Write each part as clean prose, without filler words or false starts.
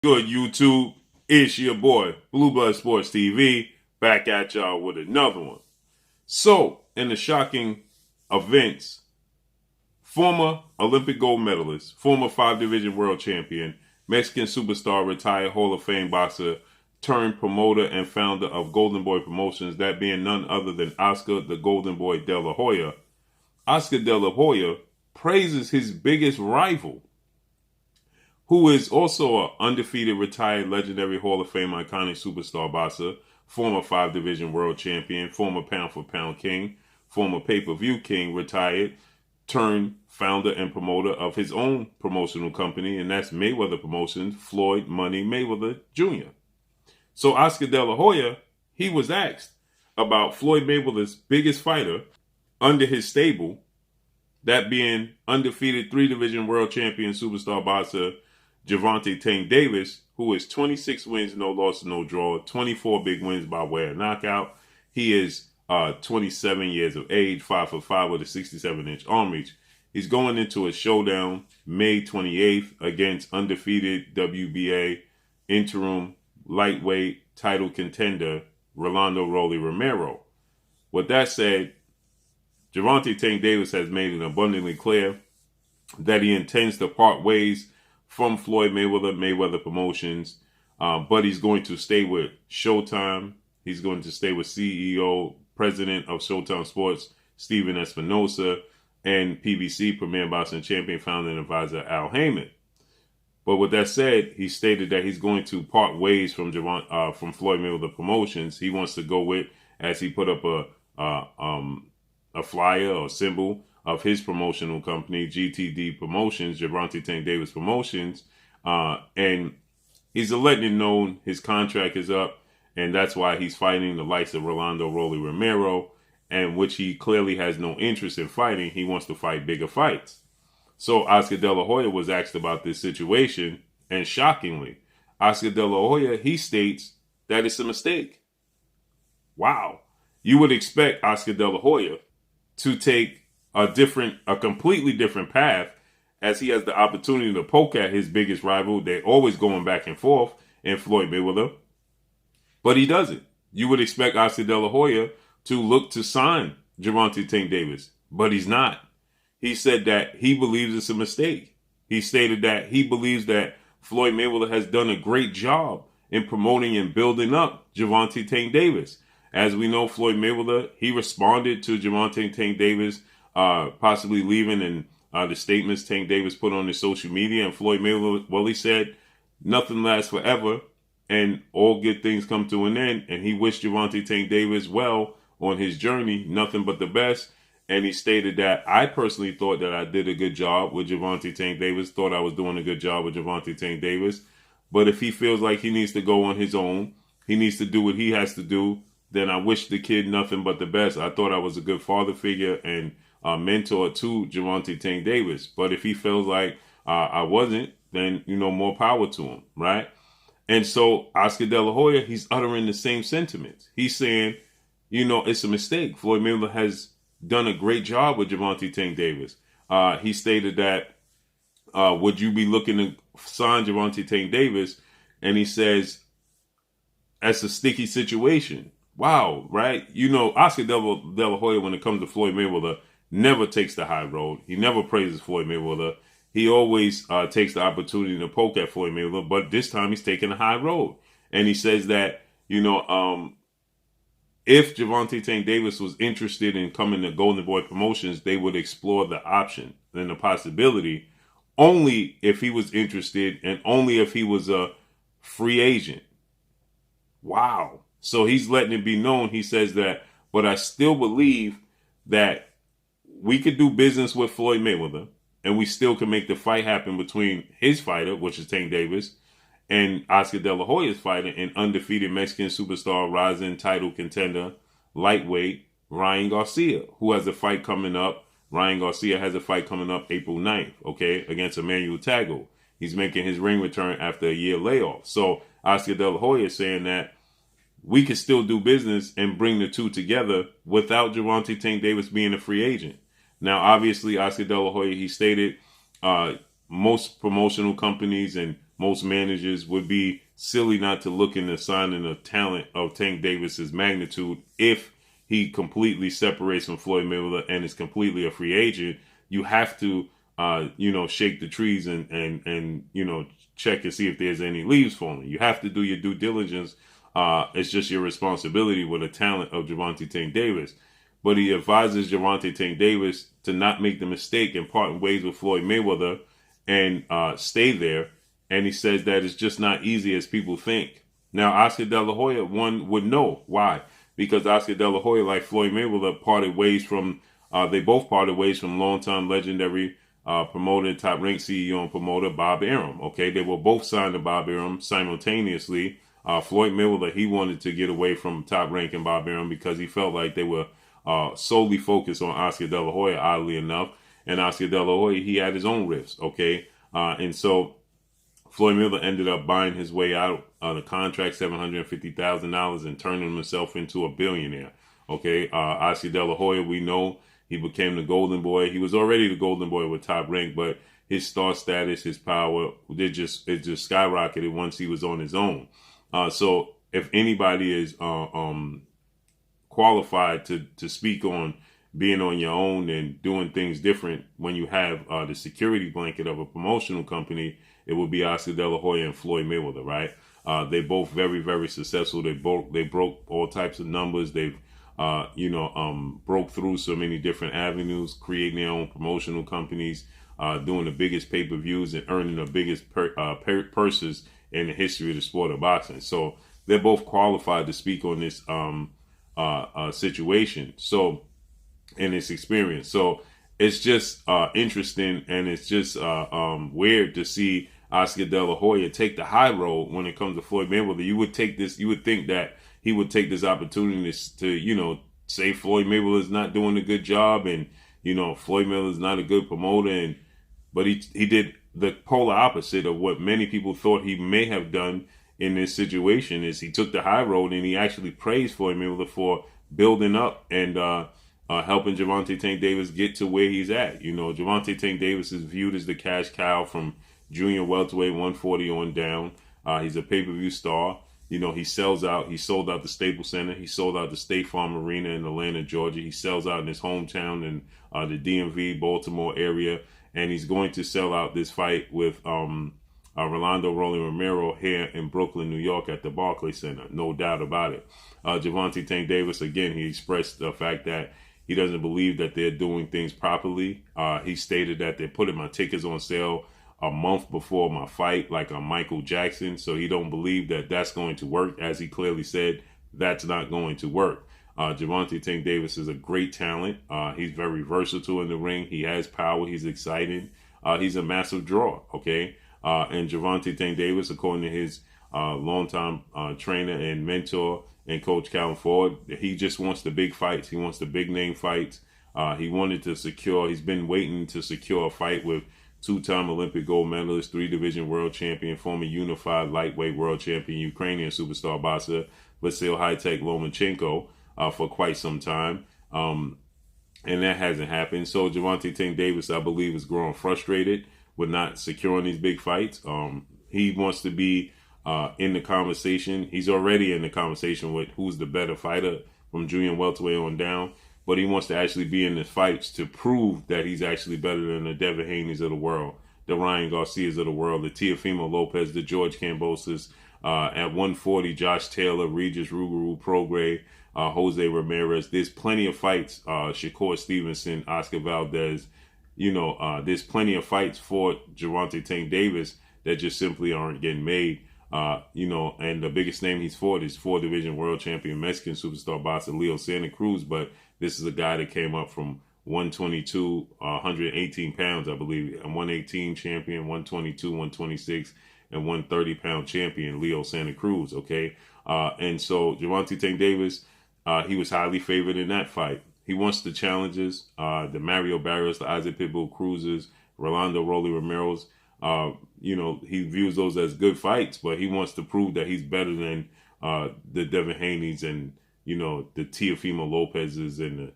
Good YouTube, it's your boy Blue Blood Sports TV back at y'all with another one. So, in the shocking events, former Olympic gold medalist, former 5 division world champion, Mexican superstar, retired Hall of Fame boxer turned promoter and founder of Golden Boy Promotions, that being none other than Oscar the Golden Boy De La Hoya. Oscar De La Hoya praises his biggest rival, who is also an undefeated, retired, legendary Hall of Fame iconic superstar boxer, former 5 division world champion, former pound-for-pound king, former pay-per-view king, retired, turned founder and promoter of his own promotional company, and that's Mayweather Promotions, Floyd Money Mayweather Jr. So Oscar De La Hoya, he was asked about Floyd Mayweather's biggest fighter under his stable, that being undefeated 3 division world champion superstar boxer Gervonta Tank Davis, who is 26 wins, no loss, no draw, 24 big wins by way of knockout. He is 27 years of age, 5'5" with a 67-inch arm reach. He's going into a showdown May 28th against undefeated WBA interim lightweight title contender Rolando Rolly Romero. With that said, Gervonta Tank Davis has made it abundantly clear that he intends to part ways from Floyd Mayweather Promotions, but he's going to stay with Showtime. He's going to stay with CEO, president of Showtime Sports, Steven Espinosa, and PBC, Premier Boxing Champion, founder and advisor Al Heyman. But with that said, he stated that he's going to part ways from Floyd Mayweather Promotions. He wants to go with, as he put up a flyer or symbol of his promotional company, GTD Promotions, Gervonta Tank Davis Promotions, and he's letting it known his contract is up, and that's why he's fighting the likes of Rolando Rolly Romero, and which he clearly has no interest in fighting. He wants to fight bigger fights. So Oscar De La Hoya was asked about this situation, and shockingly, Oscar De La Hoya, he states that it's a mistake. Wow. You would expect Oscar De La Hoya to take a completely different path, as he has the opportunity to poke at his biggest rival. They're always going back and forth in Floyd Mayweather, but he doesn't. You would expect Oscar De La Hoya to look to sign Gervonta Tank Davis, but he's not. He said that he believes it's a mistake. He stated that he believes that Floyd Mayweather has done a great job in promoting and building up Gervonta Tank Davis. As we know, Floyd Mayweather, he responded to Gervonta Tank Davis possibly leaving, and the statements Tank Davis put on his social media. And Floyd Mayweather, well, he said, nothing lasts forever, and all good things come to an end. And he wished Gervonta Tank Davis well on his journey, nothing but the best. And he stated that I personally thought that I did a good job with Gervonta Tank Davis, thought I was doing a good job with Gervonta Tank Davis. But if he feels like he needs to go on his own, he needs to do what he has to do, then I wish the kid nothing but the best. I thought I was a good father figure and mentor to Gervonta Tank Davis. But if he feels like I wasn't, then, more power to him, right? And so Oscar De La Hoya, he's uttering the same sentiments. He's saying, it's a mistake. Floyd Mayweather has done a great job with Gervonta Tank Davis. He stated that, would you be looking to sign Gervonta Tank Davis? And he says, that's a sticky situation. Wow, right? Oscar De La Hoya, when it comes to Floyd Mayweather, never takes the high road. He never praises Floyd Mayweather. He always takes the opportunity to poke at Floyd Mayweather, but this time he's taking the high road. And he says that, if Gervonta Tank Davis was interested in coming to Golden Boy Promotions, they would explore the option and the possibility only if he was interested and only if he was a free agent. Wow. So he's letting it be known. He says that, but I still believe that we could do business with Floyd Mayweather, and we still can make the fight happen between his fighter, which is Tank Davis, and Oscar De La Hoya's fighter, and undefeated Mexican superstar, rising title contender, lightweight, Ryan Garcia, who has a fight coming up. Ryan Garcia has a fight coming up April 9th, okay, against Emmanuel Tago. He's making his ring return after a year layoff. So Oscar De La Hoya is saying that we can still do business and bring the two together without Gervonta Tank Davis being a free agent. Now, obviously, Oscar De La Hoya, he stated most promotional companies and most managers would be silly not to look into signing a talent of Tank Davis's magnitude if he completely separates from Floyd Mayweather and is completely a free agent. You have to, shake the trees and check and see if there's any leaves falling. You have to do your due diligence. It's just your responsibility with a talent of Gervonta Tank Davis. But he advises Gervonta Tank Davis to not make the mistake and part ways with Floyd Mayweather and stay there. And he says that it's just not easy as people think. Now, Oscar De La Hoya, one would know why. Because Oscar De La Hoya, like Floyd Mayweather, they both parted ways from longtime legendary promoter, top ranked CEO and promoter Bob Arum. Okay, they were both signed to Bob Arum simultaneously. Floyd Mayweather, he wanted to get away from top ranking Bob Arum because he felt like they were solely focused on Oscar De La Hoya, oddly enough. And Oscar De La Hoya, he had his own riffs. Okay, and so Floyd Mayweather ended up buying his way out of the contract, $750,000, and turning himself into a billionaire. Okay, Oscar De La Hoya, we know he became the golden boy. He was already the golden boy with top rank, but his star status, his power, it just skyrocketed once he was on his own. So if anybody is qualified to speak on being on your own and doing things different when you have the security blanket of a promotional company, it would be Oscar De La Hoya and Floyd Mayweather, right? They both very, very successful. They broke all types of numbers. They've broke through so many different avenues, creating their own promotional companies, doing the biggest pay-per-views and earning the biggest purses in the history of the sport of boxing. So they're both qualified to speak on this situation. So, and its experience. So it's just interesting, and it's just weird to see Oscar De La Hoya take the high road when it comes to Floyd Mayweather. You would think that he would take this opportunity to, say Floyd Mayweather is not doing a good job, and Floyd Mayweather is not a good promoter, but he did the polar opposite of what many people thought he may have done in this situation. Is he took the high road and he actually praised Floyd Mayweather for building up and helping Gervonta Tank Davis get to where he's at. Gervonta Tank Davis is viewed as the cash cow from junior welterweight 140 on down. He's a pay-per-view star. He sells out. He sold out the Staples Center. He sold out the State Farm Arena in Atlanta, Georgia. He sells out in his hometown in the DMV, Baltimore area. And he's going to sell out this fight with Rolando Rolly Romero here in Brooklyn, New York at the Barclays Center. No doubt about it. Gervonta Tank Davis, again, he expressed the fact that he doesn't believe that they're doing things properly. He stated that they're putting my tickets on sale a month before my fight, like a Michael Jackson. So he don't believe that that's going to work. As he clearly said, that's not going to work. Gervonta Tank Davis is a great talent. He's very versatile in the ring. He has power. He's exciting. He's a massive draw. Okay. And Gervonta Tank Davis, according to his longtime trainer and mentor and coach Calvin Ford, he just wants the big fights. He wants the big name fights. He's been waiting to secure a fight with two-time Olympic gold medalist, three-division world champion, former unified lightweight world champion, Ukrainian superstar boxer Vasil High-Tech Lomachenko for quite some time. And that hasn't happened. So Gervonta Tank Davis, I believe, is growing frustrated with not securing these big fights. He wants to be in the conversation. He's already in the conversation with who's the better fighter from junior welterweight on down. But he wants to actually be in the fights to prove that he's actually better than the Devin Haney's of the world, the Ryan Garcias of the world, the Teofimo Lopez, the George Cambosas. At 140, Josh Taylor, Regis Rougarou, Prograis, Jose Ramirez. There's plenty of fights. Shakur Stevenson, Oscar Valdez. There's plenty of fights for Gervonta Tank Davis that just simply aren't getting made. And the biggest name he's fought is four-division world champion Mexican superstar boxer Leo Santa Cruz, but this is a guy that came up from 122, 118 pounds, I believe, and 118 champion, 122, 126, and 130-pound champion Leo Santa Cruz, okay? And so Gervonta Tank Davis, he was highly favored in that fight. He wants the challenges, the Mario Barrios, the Isaac Pitbull Cruzes, Rolando Rolly Romero's. He views those as good fights, but he wants to prove that he's better than the Devin Haney's and, the Teofimo Lopez's and the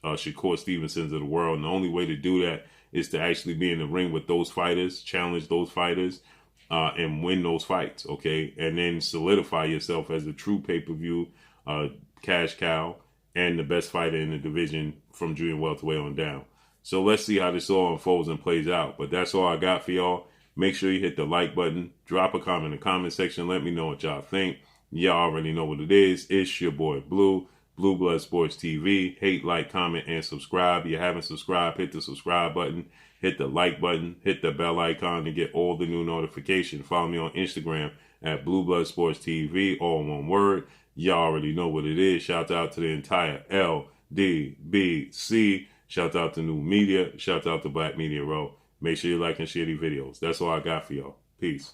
Shakur Stevensons of the world. And the only way to do that is to actually be in the ring with those fighters, challenge those fighters, and win those fights, okay? And then solidify yourself as a true pay-per-view cash cow and the best fighter in the division from junior welterweight on down. So let's see how this all unfolds and plays out. But that's all I got for y'all. Make sure you hit the like button. Drop a comment in the comment section. Let me know what y'all think. Y'all already know what it is. It's your boy Blue, Blue Blood Sports TV. Hate, like, comment, and subscribe. If you haven't subscribed, hit the subscribe button. Hit the like button. Hit the bell icon to get all the new notifications. Follow me on Instagram at Blue Blood Sports TV, all one word. Y'all already know what it is. Shout out to the entire LDBC. Shout out to New Media. Shout out to Black Media Row. Make sure you like and share these videos. That's all I got for y'all. Peace.